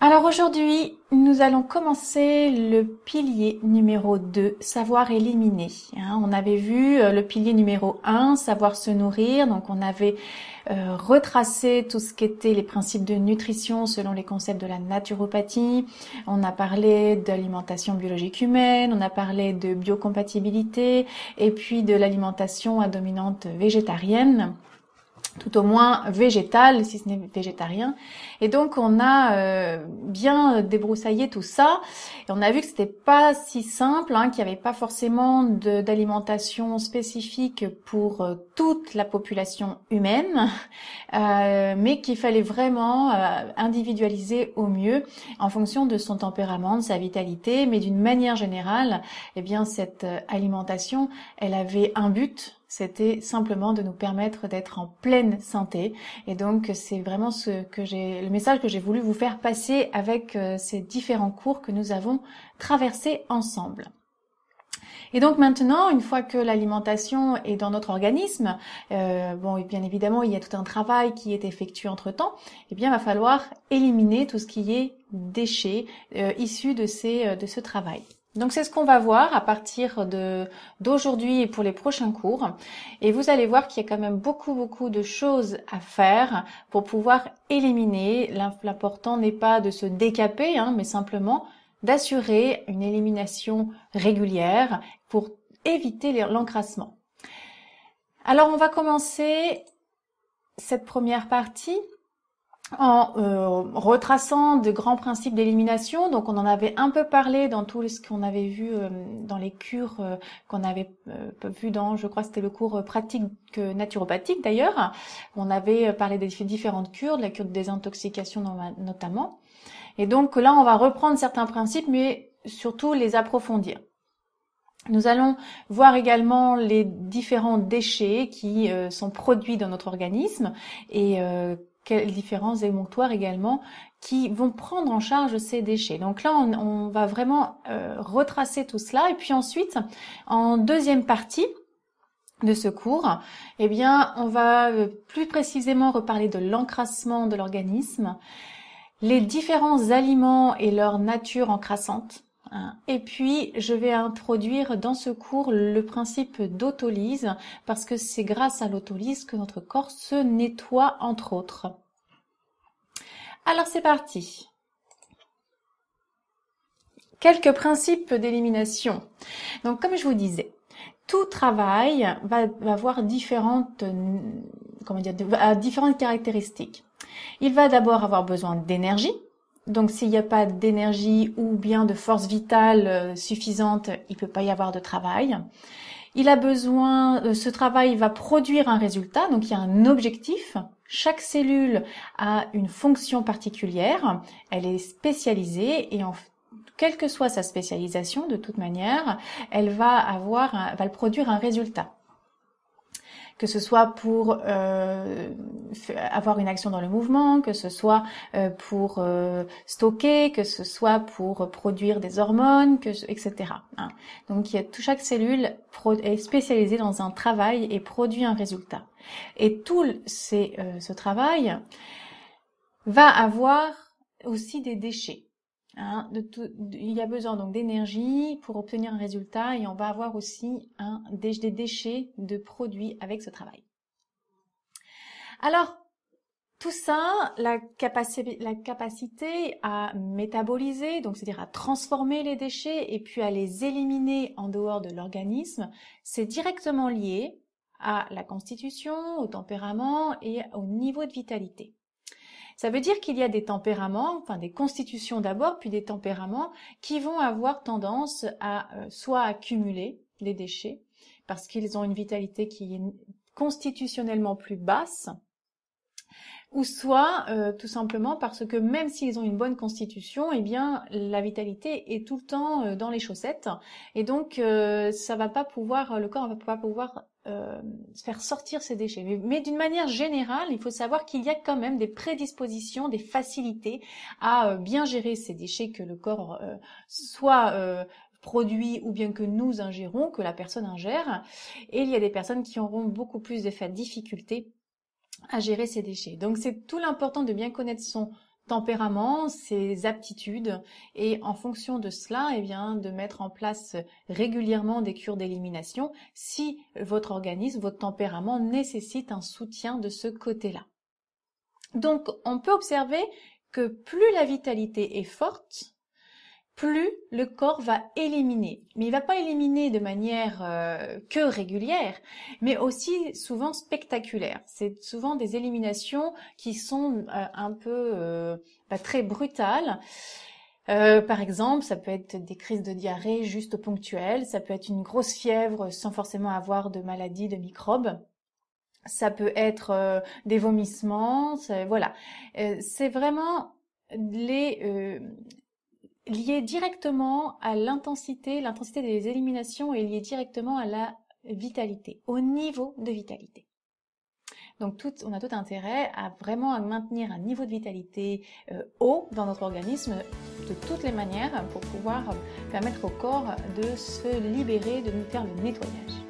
Alors aujourd'hui, nous allons commencer le pilier numéro 2, savoir éliminer. On avait vu le pilier numéro 1, savoir se nourrir. Donc on avait retracé tout ce qu'étaient les principes de nutrition selon les concepts de la naturopathie. On a parlé d'alimentation biologique humaine, on a parlé de biocompatibilité et puis de l'alimentation à dominante végétarienne, tout au moins végétal, si ce n'est végétarien. Et donc on a bien débroussaillé tout ça, et on a vu que c'était pas si simple, qu'il n'y avait pas forcément d'alimentation spécifique pour toute la population humaine, mais qu'il fallait vraiment individualiser au mieux en fonction de son tempérament, de sa vitalité, mais d'une manière générale, eh bien cette alimentation, elle avait un but. C'était simplement de nous permettre d'être en pleine santé. Et donc, c'est vraiment le message que j'ai voulu vous faire passer avec ces différents cours que nous avons traversés ensemble. Et donc maintenant, une fois que l'alimentation est dans notre organisme, bien évidemment, il y a tout un travail qui est effectué entre-temps, eh bien, il va falloir éliminer tout ce qui est déchets issus de ce travail. Donc c'est ce qu'on va voir à partir d'aujourd'hui et pour les prochains cours. Et vous allez voir qu'il y a quand même beaucoup de choses à faire pour pouvoir éliminer. L'important n'est pas de se décaper, mais simplement d'assurer une élimination régulière pour éviter l'encrassement. Alors on va commencer cette première partie en retraçant de grands principes d'élimination. Donc on en avait un peu parlé dans tout ce qu'on avait vu dans les cures qu'on avait vu dans, je crois que c'était le cours pratique naturopathique d'ailleurs. On avait parlé des différentes cures, de la cure de désintoxication notamment. Et donc là on va reprendre certains principes mais surtout les approfondir. Nous allons voir également les différents déchets qui sont produits dans notre organisme et quels différents émonctoires également qui vont prendre en charge ces déchets. Donc là, on va vraiment retracer tout cela. Et puis ensuite, en deuxième partie de ce cours, eh bien, on va plus précisément reparler de l'encrassement de l'organisme, les différents aliments et leur nature encrassante. Et puis, je vais introduire dans ce cours le principe d'autolyse, parce que c'est grâce à l'autolyse que notre corps se nettoie, entre autres. Alors, c'est parti. Quelques principes d'élimination. Donc, comme je vous disais, tout travail va avoir différentes caractéristiques. Il va d'abord avoir besoin d'énergie. Donc, s'il n'y a pas d'énergie ou bien de force vitale suffisante, il ne peut pas y avoir de travail. Il a besoin, ce travail va produire un résultat, donc il y a un objectif. Chaque cellule a une fonction particulière, elle est spécialisée et quelle que soit sa spécialisation, de toute manière, elle va produire un résultat. Que ce soit pour avoir une action dans le mouvement, que ce soit pour stocker, que ce soit pour produire des hormones, etc. Donc chaque cellule est spécialisée dans un travail et produit un résultat. Et tout ce travail va avoir aussi des déchets. Il y a besoin donc d'énergie pour obtenir un résultat et on va avoir aussi des déchets de produits avec ce travail. Alors, tout ça, la capacité à métaboliser, donc c'est-à-dire à transformer les déchets et puis à les éliminer en dehors de l'organisme, c'est directement lié à la constitution, au tempérament et au niveau de vitalité. Ça veut dire qu'il y a des tempéraments, des constitutions d'abord, puis des tempéraments qui vont avoir tendance à soit accumuler des déchets, parce qu'ils ont une vitalité qui est constitutionnellement plus basse, ou soit tout simplement parce que même s'ils ont une bonne constitution, eh bien la vitalité est tout le temps dans les chaussettes, et donc le corps ne va pas pouvoir faire sortir ces déchets. Mais d'une manière générale, il faut savoir qu'il y a quand même des prédispositions, des facilités à bien gérer ces déchets que le corps soit produit ou bien que nous ingérons, que la personne ingère. Et il y a des personnes qui auront beaucoup plus de difficultés à gérer ces déchets. Donc c'est tout l'important de bien connaître son tempérament, ses aptitudes, et en fonction de cela, eh bien, de mettre en place régulièrement des cures d'élimination si votre organisme, votre tempérament nécessite un soutien de ce côté-là. Donc, on peut observer que plus la vitalité est forte, plus le corps va éliminer. Mais il va pas éliminer de manière que régulière, mais aussi souvent spectaculaire. C'est souvent des éliminations qui sont un peu très brutales. Par exemple, ça peut être des crises de diarrhée juste ponctuelles, ça peut être une grosse fièvre sans forcément avoir de maladie, de microbes. Ça peut être des vomissements, voilà. C'est vraiment lié directement à l'intensité des éliminations est liée directement à la vitalité, au niveau de vitalité. Donc on a tout intérêt à vraiment maintenir un niveau de vitalité haut dans notre organisme de toutes les manières pour pouvoir permettre au corps de se libérer, de nous faire le nettoyage.